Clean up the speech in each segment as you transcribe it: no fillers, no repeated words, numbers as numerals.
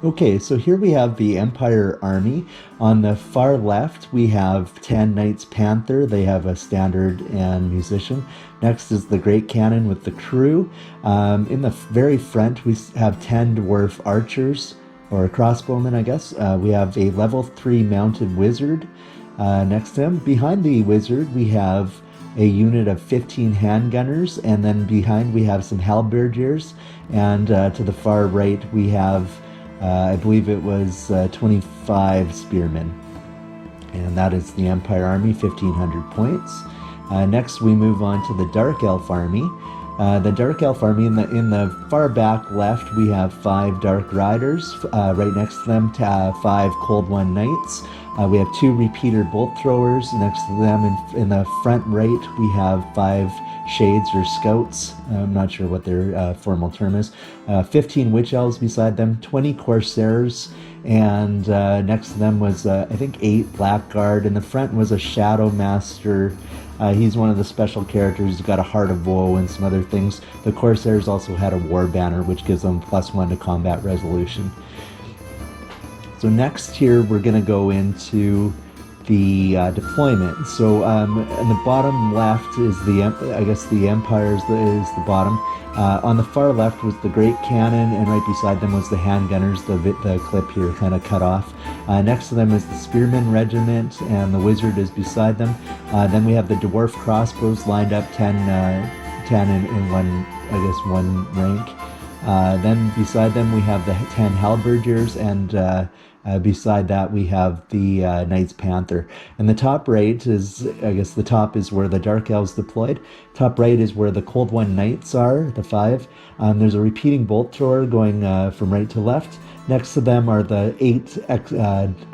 Okay, so here we have the Empire Army. On the far left, we have 10 Knights Panther. They have a standard and musician. Next is the Great Cannon with the crew. In the very front, we have 10 Dwarf Archers, or crossbowmen, I guess. We have a level 3 Mounted Wizard next to him. Behind the Wizard, we have a unit of 15 handgunners, and then behind we have some halberdiers, and to the far right we have I believe it was 25 spearmen. And that is the Empire Army, 1,500 points. Next, we move on to the Dark Elf Army. The Dark Elf Army, in the far back left, we have 5 Dark Riders. Right next to them, 5 Cold One Knights. We have 2 Repeater Bolt Throwers. Next to them, in the front right, we have 5 Shades or Scouts. I'm not sure what their formal term is. 15 Witch Elves beside them, 20 Corsairs, and next to them was, I think, 8 Blackguard. In the front was a Shadow Master. He's one of the special characters. He's got a Heart of Woe and some other things. The Corsairs also had a War Banner, which gives them +1 to combat resolution. So next here, we're going to go into the deployment. So in the bottom left is I guess the Empire is the bottom. On the far left was the Great Cannon, and right beside them was the handgunners. The clip here kind of cut off. Next to them is the Spearman Regiment, and the Wizard is beside them. Then we have the Dwarf Crossbows lined up, 10 in one, I guess, one rank. Then beside them we have the 10 Halberdiers, and beside that we have the Knights Panther. And the top right is, I guess the top is where the Dark Elves deployed. Top right is where the Cold One Knights are, the 5. There's a repeating bolt thrower going from right to left. Next to them are the 8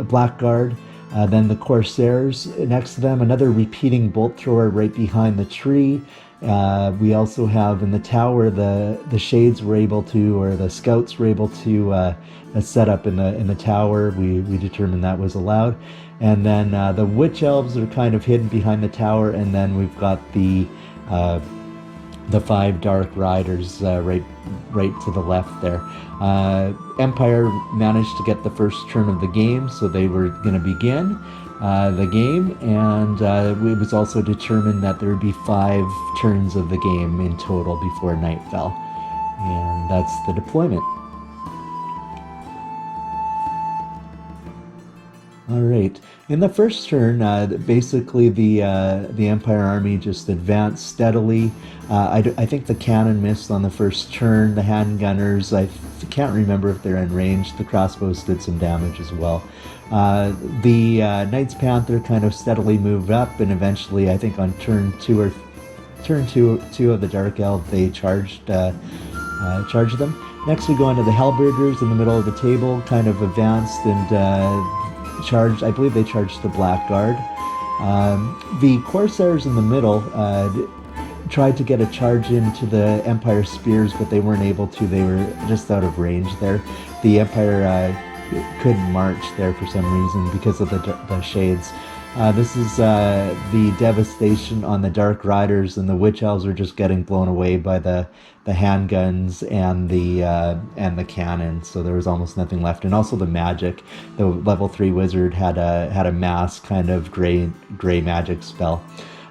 Blackguard. Then the Corsairs. Next to them, another repeating bolt thrower right behind the tree. We also have in the tower the Shades were able to, or the Scouts were able to set up in the tower. We determined that was allowed. And then the Witch Elves are kind of hidden behind the tower, and then we've got the 5 Dark Riders right to the left there. Empire managed to get the first turn of the game, so they were going to begin the game, and it was also determined that there would be 5 turns of the game in total before night fell. And that's the deployment. All right. In the first turn, basically the Empire Army just advanced steadily. I think the cannon missed on the first turn. The handgunners, I can't remember if they're in range. The crossbows did some damage as well. The Knights Panther kind of steadily moved up, and eventually, I think on turn two of the Dark Elf, they charged them. Next, we go into the Halberdiers in the middle of the table, kind of advanced and charged. I believe they charged the Blackguard. The Corsairs in the middle tried to get a charge into the Empire Spears, but they weren't able to. They were just out of range there. The Empire couldn't march there for some reason because of the Shades. This is the devastation on the Dark Riders, and the Witch Elves are just getting blown away by the handguns and the cannon. So there was almost nothing left, and also the magic. The level 3 wizard had a mass kind of gray magic spell.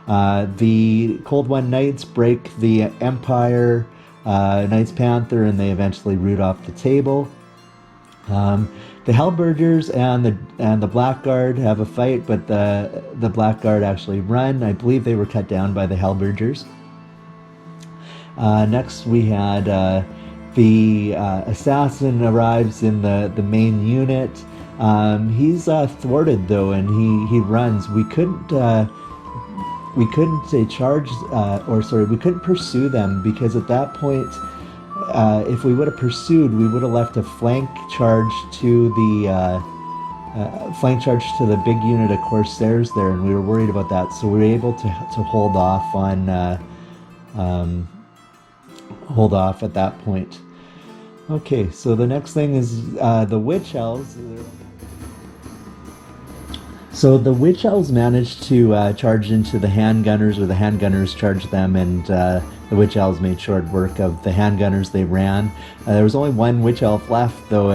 The Cold One Knights break the Empire Knights Panther, and they eventually root off the table. The Halberdiers and the Blackguard have a fight, but the Blackguard actually run. I believe they were cut down by the Halberdiers. Next, we had the assassin arrives in the main unit. He's thwarted though, and he runs. We couldn't we couldn't pursue them, because at that point, if we would have pursued, we would have left a flank charge to the big unit of Corsairs there, and we were worried about that. So we were able to hold off at that point. Okay, so the next thing is the Witch Elves. So the Witch Elves managed to charge into the handgunners, or the handgunners charged them, and the witch elves made short work of the handgunners. They ran. There was only one witch elf left, though,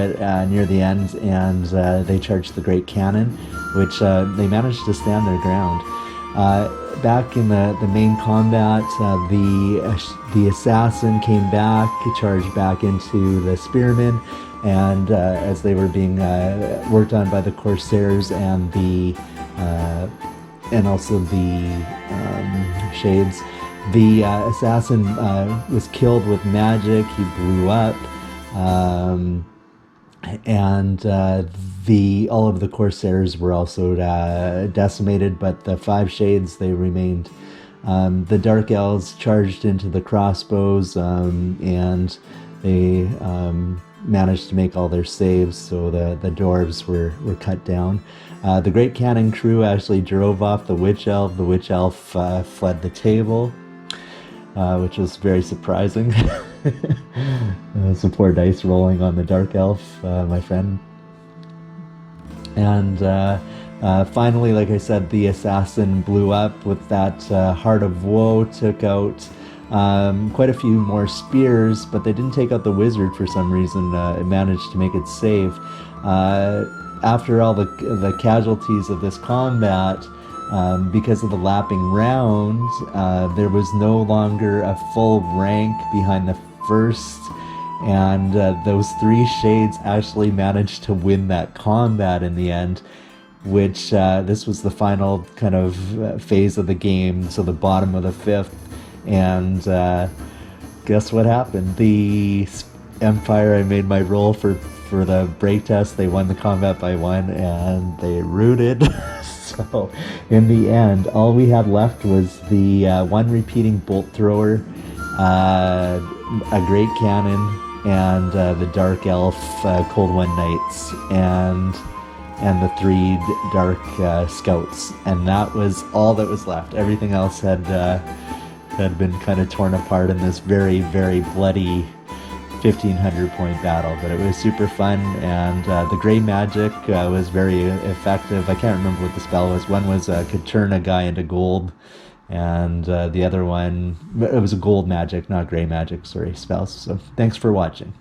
near the end, and they charged the great cannon, which they managed to stand their ground. Back in the main combat, the assassin came back, charged back into the spearmen, and as they were being worked on by the corsairs and also the shades, the assassin was killed with magic. He blew up, and all of the corsairs were also decimated, but the 5 shades, they remained. The Dark Elves charged into the crossbows, and they managed to make all their saves, so the dwarves were cut down. The Great Cannon crew actually drove off the witch elf. The witch elf fled the table, which was very surprising. Some poor dice rolling on the Dark Elf, my friend. And finally, like I said, the assassin blew up with that Heart of Woe, took out quite a few more spears, but they didn't take out the wizard for some reason. It managed to make it safe. After all the casualties of this combat, because of the lapping round, there was no longer a full rank behind the first, and those 3 shades actually managed to win that combat in the end, which this was the final kind of phase of the game, so the bottom of the 5th, and guess what happened? The Empire, I made my roll for the break test, they won the combat by 1, and they rooted. So in the end, all we had left was the 1 repeating bolt thrower, a great cannon, and the Dark Elf Cold One Knights, and the 3 Dark Scouts, and that was all that was left. Everything else had been kind of torn apart in this very, very bloody 1500 point battle, but it was super fun, and the gray magic was very effective. I can't remember what the spell was. One was could turn a guy into gold, and the other one, it was a gold magic, not gray magic, sorry, spells. So thanks for watching.